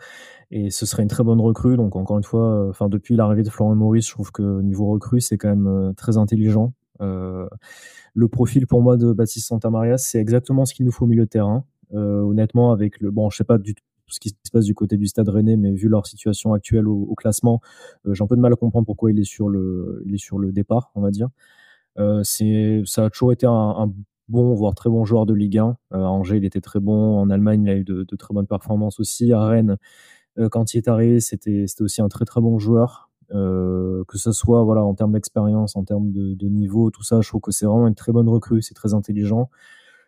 et ce serait une très bonne recrue. Donc encore une fois, enfin depuis l'arrivée de Florent Maurice, je trouve que niveau recrue, c'est quand même très intelligent. Le profil pour moi de Baptiste Santamaria, c'est exactement ce qu'il nous faut au milieu de terrain. Honnêtement, avec je sais pas du tout ce qui se passe du côté du Stade Rennais, mais vu leur situation actuelle au classement, j'ai un peu de mal à comprendre pourquoi il est sur le départ, on va dire. Ça a toujours été un bon, voire très bon joueur de Ligue 1. À Angers, il était très bon. En Allemagne, il a eu de très bonnes performances aussi. À Rennes, quand il est arrivé, c'était aussi un très très bon joueur. Que ce soit voilà, en termes d'expérience, en termes de niveau, tout ça, je trouve que c'est vraiment une très bonne recrue. C'est très intelligent.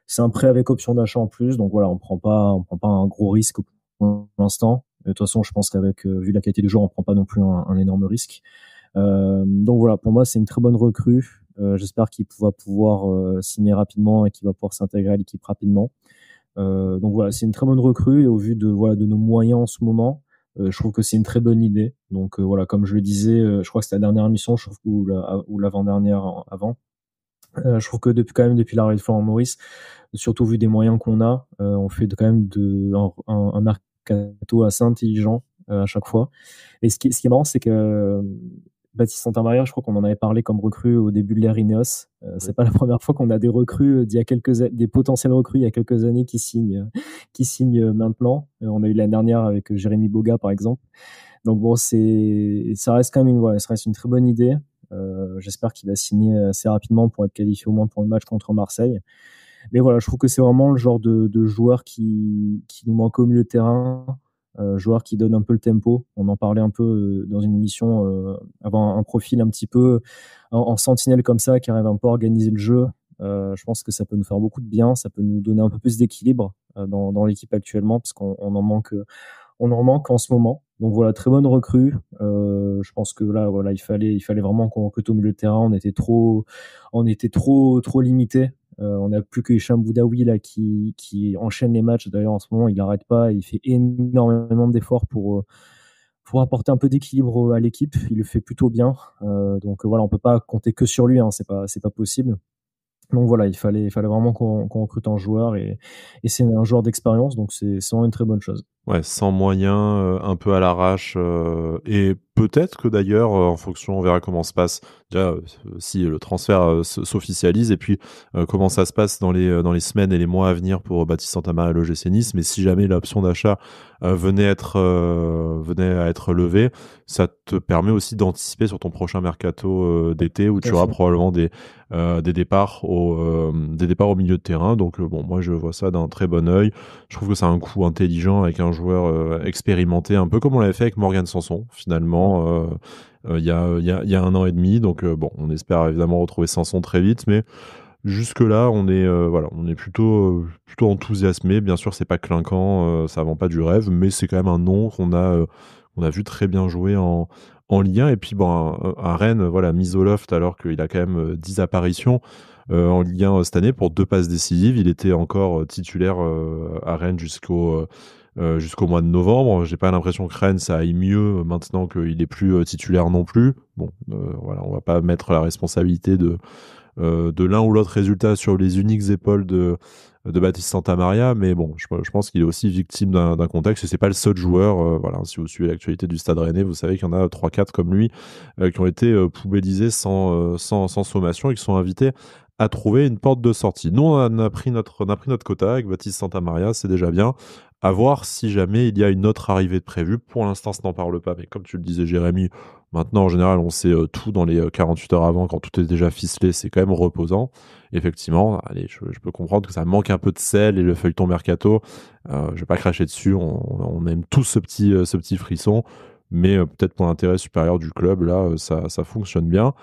C'est un prêt avec option d'achat en plus. Donc voilà, on prend pas un gros risque pour l'instant. De toute façon, je pense qu'avec, vu la qualité du joueur, on prend pas non plus un énorme risque. Donc voilà, pour moi, c'est une très bonne recrue. J'espère qu'il va pouvoir signer rapidement et qu'il va pouvoir s'intégrer à l'équipe rapidement. Donc voilà, c'est une très bonne recrue, et au vu de nos moyens en ce moment, je trouve que c'est une très bonne idée. Donc voilà, comme je le disais, je crois que c'était la dernière émission, je trouve, ou l'avant-dernière avant. Je trouve que depuis l'arrivée de Florent Maurice, surtout vu des moyens qu'on a, on fait quand même un mercato assez intelligent à chaque fois. Et ce qui est marrant, c'est que Baptiste Santamaria, je crois qu'on en avait parlé comme recrue au début de l'ère Ineos. C'est pas la première fois qu'on a des recrues des potentiels recrues il y a quelques années qui signent maintenant. On a eu l'année dernière avec Jérémy Boga, par exemple. Donc bon, ça reste quand même ça reste une très bonne idée. J'espère qu'il va signer assez rapidement pour être qualifié au moins pour le match contre Marseille. Mais voilà, je trouve que c'est vraiment le genre de joueur qui nous manque au milieu de terrain, joueur qui donne un peu le tempo. On en parlait un peu dans une émission, avoir un profil un petit peu en sentinelle comme ça, qui arrive un peu à organiser le jeu. Je pense que ça peut nous faire beaucoup de bien, ça peut nous donner un peu plus d'équilibre dans l'équipe actuellement, parce qu'on on en manque en ce moment. Donc voilà, très bonne recrue. Je pense que là, voilà, il fallait vraiment qu'on recrute au milieu de terrain. On était trop limité. On n'a plus que Hicham Boudaoui là qui enchaîne les matchs. D'ailleurs, en ce moment, il n'arrête pas. Il fait énormément d'efforts pour apporter un peu d'équilibre à l'équipe. Il le fait plutôt bien. Donc voilà, on peut pas compter que sur lui. Hein, c'est pas possible. Donc voilà, il fallait vraiment qu'on recrute un joueur, et c'est un joueur d'expérience, donc c'est vraiment une très bonne chose. Ouais, sans moyens, un peu à l'arrache, et peut-être que d'ailleurs, en fonction, on verra comment se passe déjà, si le transfert s'officialise, et puis comment ça se passe dans les semaines et les mois à venir pour Baptiste Santamaria et l'OGC Nice. Mais si jamais l'option d'achat venait à être levée, ça te permet aussi d'anticiper sur ton prochain mercato d'été, où Tout tu à auras fait. probablement des départs au milieu de terrain. Donc bon, moi je vois ça d'un très bon œil. Je trouve que c'est un coup intelligent avec un joueur expérimenté, un peu comme on l'avait fait avec Morgan Sanson, Ouais. finalement, il y a 1 an et demi. Donc bon, on espère évidemment retrouver Sanson très vite, mais jusque-là, on est plutôt enthousiasmé. Bien sûr, c'est pas clinquant, ça vend pas du rêve, mais c'est quand même un nom qu'on a vu très bien jouer en Ligue 1. Et puis bon, à Rennes, voilà, mis au loft alors qu'il a quand même 10 apparitions en Ligue 1 cette année pour 2 passes décisives. Il était encore titulaire à Rennes jusqu'au mois de novembre. J'ai pas l'impression que Rennes ça aille mieux maintenant qu'il est plus titulaire non plus. Bon, voilà, on va pas mettre la responsabilité de l'un ou l'autre résultat sur les uniques épaules de Baptiste Santamaria, mais bon, je pense qu'il est aussi victime d'un contexte, et c'est pas le seul joueur. Voilà, si vous suivez l'actualité du Stade Rennais, vous savez qu'il y en a 3-4 comme lui qui ont été poubellisés sans sommation, et qui sont invités à trouver une porte de sortie. Nous, on a pris notre quota avec Baptiste Santamaria, c'est déjà bien. À voir si jamais il y a une autre arrivée de prévue. Pour l'instant, ça n'en parle pas, mais comme tu le disais, Jérémy, Maintenant, en général, on sait tout dans les 48 heures avant, quand tout est déjà ficelé, c'est quand même reposant. Effectivement, allez, je peux comprendre que ça manque un peu de sel et le feuilleton mercato. Je vais pas cracher dessus, on aime tous ce petit frisson, mais peut-être pour l'intérêt supérieur du club, là, ça fonctionne bien.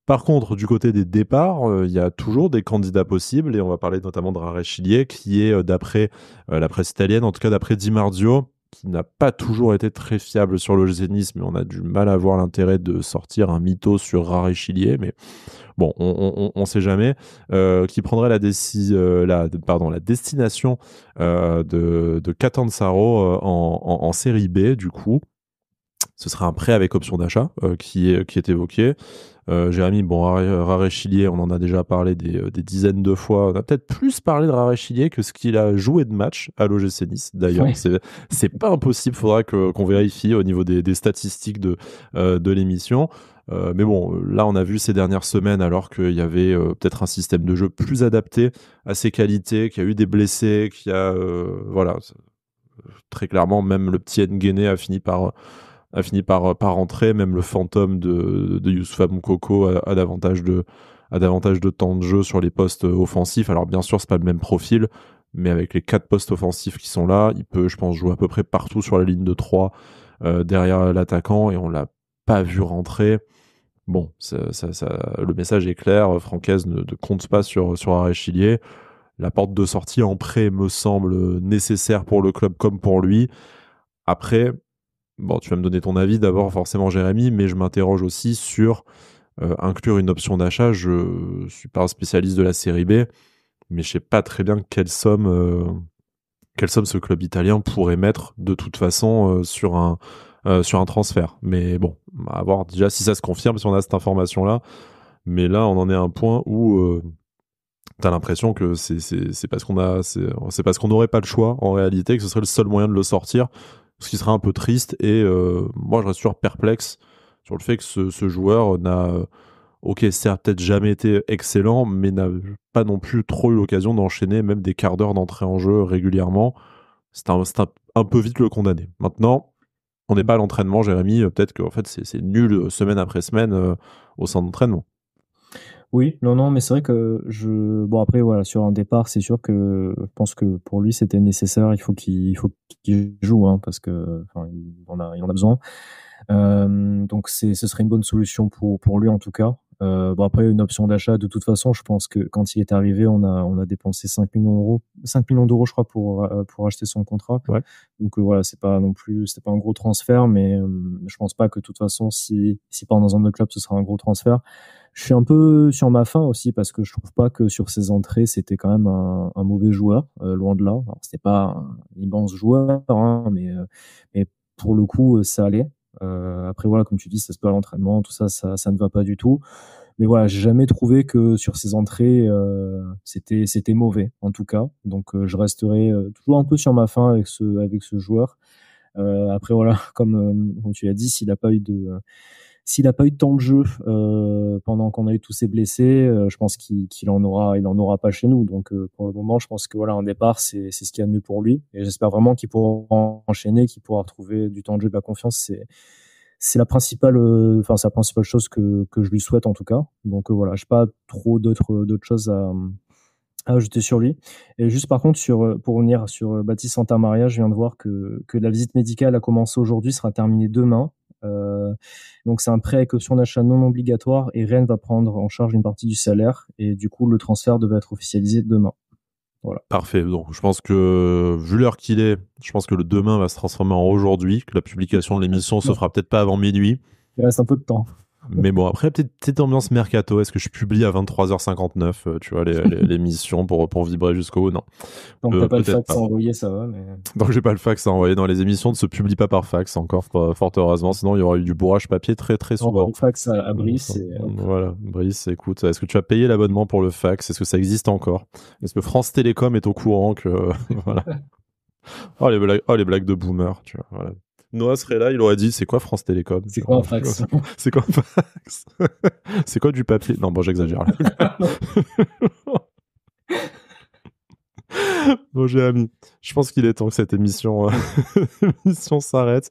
Par contre, du côté des départs, il y a toujours des candidats possibles et on va parler notamment de Rare Chilier qui est, d'après la presse italienne, en tout cas d'après Di Marzio, qui n'a pas toujours été très fiable sur l'OGC Nice, mais on a du mal à voir l'intérêt de sortir un mytho sur Rare Chilier, mais bon, on sait jamais, qui prendrait la destination de Catanzaro en série B, du coup. Ce serait un prêt avec option d'achat qui est évoqué. Jérémy, bon, Rare Chilier, on en a déjà parlé des dizaines de fois. On a peut-être plus parlé de Rare Chilier que ce qu'il a joué de match à l'OGC Nice. D'ailleurs, Ouais. c'est pas impossible. Faudra qu'on vérifie au niveau des statistiques de l'émission. Mais bon, là, on a vu ces dernières semaines, alors qu'il y avait peut-être un système de jeu plus adapté à ses qualités, qu'il y a eu des blessés, qu'il y a voilà, très clairement, même le petit Nguené a fini par rentrer. Même le fantôme de Youssoupha Moukoko a davantage de temps de jeu sur les postes offensifs. Alors bien sûr, c'est pas le même profil, mais avec les 4 postes offensifs qui sont là, il peut, je pense, jouer à peu près partout sur la ligne de 3 derrière l'attaquant, et on l'a pas vu rentrer. Bon, le message est clair, Francaise ne compte pas sur Arrechilier. La porte de sortie en prêt me semble nécessaire pour le club comme pour lui. Après, bon, tu vas me donner ton avis d'abord, forcément, Jérémy, mais je m'interroge aussi sur inclure une option d'achat. Je suis pas un spécialiste de la série B, mais je sais pas très bien quelle somme ce club italien pourrait mettre de toute façon sur un transfert. Mais bon, on va voir déjà si ça se confirme, si on a cette information-là. Mais là, on en est à un point où t'as l'impression que c'est parce c'est parce qu'on n'aurait pas le choix en réalité, que ce serait le seul moyen de le sortir, ce qui serait un peu triste. Et moi, je reste toujours perplexe sur le fait que ce joueur n'a, ok, certes, peut-être jamais été excellent, mais n'a pas non plus trop eu l'occasion d'enchaîner même des quarts d'heure d'entrée en jeu régulièrement. Un peu vite le condamner. Maintenant, on n'est pas à l'entraînement, Jérémy. Peut-être que en fait, c'est nul semaine après semaine au centre d'entraînement. Oui, non, non, mais c'est vrai que bon, après, voilà, sur un départ, c'est sûr que je pense que pour lui, c'était nécessaire. Il faut qu'il joue, hein, parce que, enfin, il en a besoin. Donc ce serait une bonne solution pour lui en tout cas. Bon, après, une option d'achat, de toute façon, je pense que quand il est arrivé, on a dépensé 5 millions d'euros, 5 millions d'euros, je crois, pour acheter son contrat. Ouais. Donc voilà, c'était pas un gros transfert, mais je pense pas que de toute façon, si part dans un autre club, ce sera un gros transfert. Je suis un peu sur ma faim aussi parce que je trouve pas que sur ses entrées, c'était quand même un mauvais joueur, loin de là. Alors, c'était pas un immense joueur, hein, mais pour le coup, ça allait. Après, voilà, comme tu dis, ça se peut à l'entraînement, tout ça, ça ne va pas du tout. Mais voilà, j'ai jamais trouvé que sur ses entrées, c'était mauvais, en tout cas. Donc, je resterai toujours un peu sur ma faim avec ce joueur. Après, voilà, comme tu l'as dit, s'il n'a pas eu de temps de jeu pendant qu'on a eu tous ces blessés, je pense qu'il en aura pas chez nous. Donc pour le moment, je pense que voilà, un départ, c'est ce qu'il y a de mieux pour lui. Et j'espère vraiment qu'il pourra enchaîner, qu'il pourra retrouver du temps de jeu, de la confiance. C'est la principale, enfin c'est la principale chose que je lui souhaite en tout cas. Donc voilà, j'ai pas trop d'autres choses à ajouter sur lui. Et juste par contre pour revenir sur Baptiste Santamaria, je viens de voir que la visite médicale a commencé aujourd'hui, sera terminée demain. Donc c'est un prêt avec option d'achat non obligatoire et Rennes va prendre en charge une partie du salaire et du coup le transfert devait être officialisé demain. Voilà. Parfait. Donc, je pense que, vu l'heure qu'il est, je pense que le demain va se transformer en aujourd'hui, que la publication de l'émission se fera peut-être pas avant minuit. Il reste un peu de temps. Mais bon, après, peut-être ambiance mercato. Est-ce que je publie à 23h59, tu vois, l'émission pour vibrer jusqu'au bout? Non. Donc t'as pas le Peut-être fax à envoyer, ça va. Mais... Donc, j'ai pas le fax à envoyer. Dans les émissions ne se publie pas par fax, encore, fort heureusement. Sinon, il y aurait eu du bourrage papier très, très on envoie souvent. le fax à Brice. Voilà, Brice, écoute, est-ce que tu as payé l'abonnement pour le fax? Est-ce que ça existe encore? Est-ce que France Télécom est au courant que... voilà. Oh les blagues de boomer, tu vois. Voilà. Noah serait là, il aurait dit c'est quoi France Télécom? C'est quoi un fax? C'est quoi un fax? C'est quoi du papier? Non, bon, j'exagère. Bon, Jérémy, je pense qu'il est temps que cette émission, émission s'arrête.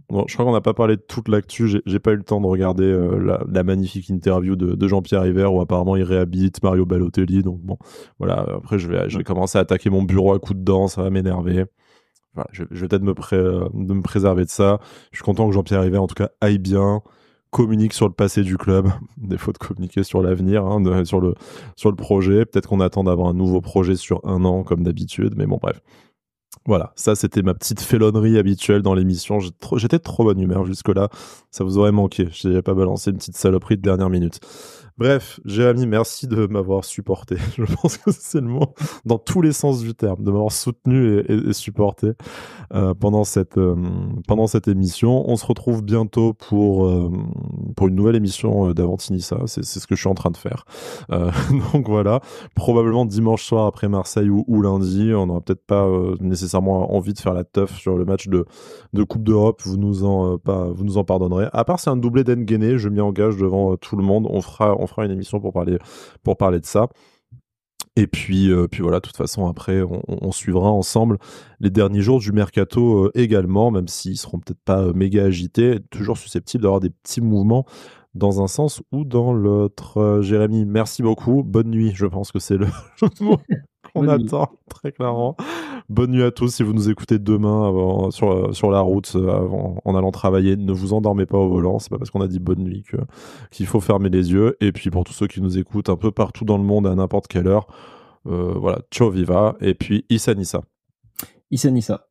Bon, je crois qu'on n'a pas parlé de toute l'actu. J'ai pas eu le temps de regarder la magnifique interview de Jean-Pierre River où apparemment il réhabilite Mario Balotelli. Donc bon, voilà. Après, je vais commencer à attaquer mon bureau à coups de dents. Ça va m'énerver. Voilà, je vais peut-être de me préserver de ça. Je suis content que Jean-Pierre River, en tout cas, aille bien, communique sur le passé du club, défaut de communiquer sur l'avenir, hein, sur le projet. Peut-être qu'on attend d'avoir un nouveau projet sur 1 an, comme d'habitude, mais bon, bref. Voilà, ça c'était ma petite félonnerie habituelle dans l'émission. J'étais de trop bonne humeur jusque-là, ça vous aurait manqué. Je n'avais pas balancé une petite saloperie de dernière minute. Bref, Jérémy, merci de m'avoir supporté. Je pense que c'est le mot dans tous les sens du terme, de m'avoir soutenu et supporté pendant cette émission. On se retrouve bientôt pour une nouvelle émission d'Avantinissa. C'est ce que je suis en train de faire. Donc voilà, probablement dimanche soir après Marseille ou lundi. On n'aura peut-être pas nécessairement envie de faire la teuf sur le match de Coupe d'Europe. Vous nous en pardonnerez. À part c'est un doublé d'Enguené, je m'y engage devant tout le monde. On fera une émission pour parler de ça. Et puis voilà, de toute façon, après, on suivra ensemble les derniers jours du mercato également, même s'ils seront peut-être pas méga agités, toujours susceptibles d'avoir des petits mouvements dans un sens ou dans l'autre. Jérémy, merci beaucoup. Bonne nuit, je pense que c'est le mot qu'on attend, très clairement. Bonne nuit à tous. Si vous nous écoutez demain sur la route en allant travailler, ne vous endormez pas au volant. C'est pas parce qu'on a dit bonne nuit qu'il faut fermer les yeux. Et puis pour tous ceux qui nous écoutent un peu partout dans le monde à n'importe quelle heure, voilà, ciao viva. Et puis Issa Nissa. Issa Nissa.